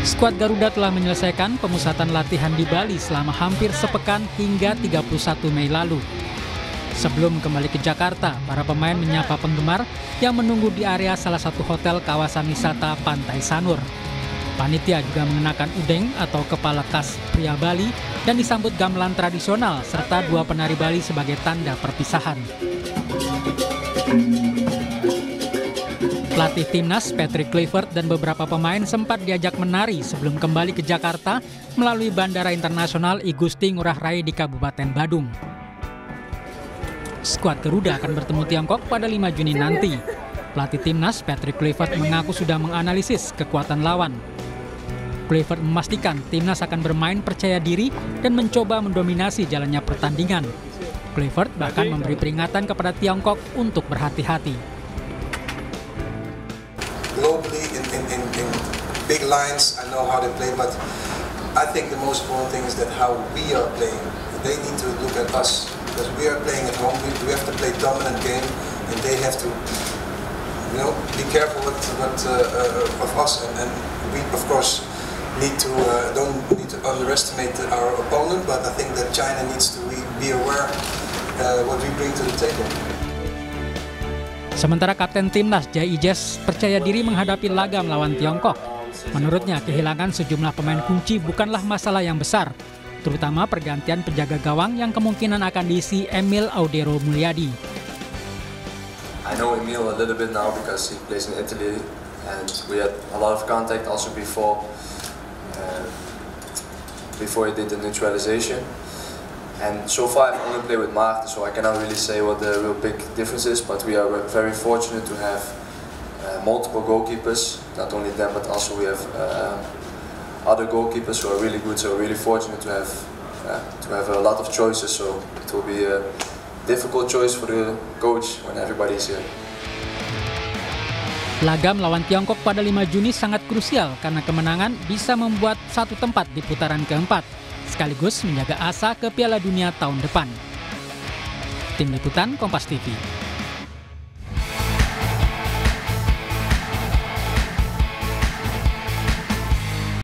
Skuad Garuda telah menyelesaikan pemusatan latihan di Bali selama hampir sepekan hingga 31 Mei lalu. Sebelum kembali ke Jakarta, para pemain menyapa penggemar yang menunggu di area salah satu hotel kawasan wisata Pantai Sanur. Panitia juga mengenakan udeng atau kepala khas pria Bali dan disambut gamelan tradisional serta 2 penari Bali sebagai tanda perpisahan. Pelatih timnas Patrick Kluivert dan beberapa pemain sempat diajak menari sebelum kembali ke Jakarta melalui Bandara Internasional I Gusti Ngurah Rai di Kabupaten Badung. Skuad Garuda akan bertemu Tiongkok pada 5 Juni nanti. Pelatih timnas Patrick Kluivert mengaku sudah menganalisis kekuatan lawan. Kluivert memastikan timnas akan bermain percaya diri dan mencoba mendominasi jalannya pertandingan. Kluivert bahkan memberi peringatan kepada Tiongkok untuk berhati-hati. Globally, in big lines, I know how they play, but I think the most important thing is that how we are playing. They need to look at us, because we are playing at home. We have to play dominant game, and they have to, be careful of us. And we, of course, don't need to underestimate our opponent. But I think that China needs to be aware what we bring to the table. Sementara Kapten Timnas Jai Ijes percaya diri menghadapi laga melawan Tiongkok. Menurutnya, kehilangan sejumlah pemain kunci bukanlah masalah yang besar, terutama pergantian penjaga gawang yang kemungkinan akan diisi Emil Audero Mulyadi. I know Emil a little bit now because he plays in Italy and we had a lot of contact also before he did the neutralization. And so far I've only played with Maarten, so I cannot really say what the real big difference is, but we are very fortunate to have multiple goalkeepers, not only them but also we have other goalkeepers who are really good, so we're really fortunate to have a lot of choices, so it will be a difficult choice for the coach when everybody is here. Laga melawan Tiongkok pada 5 Juni sangat krusial karena kemenangan bisa membuat satu tempat di putaran keempat, sekaligus menjaga asa ke Piala Dunia tahun depan. Tim Liputan Kompas TV.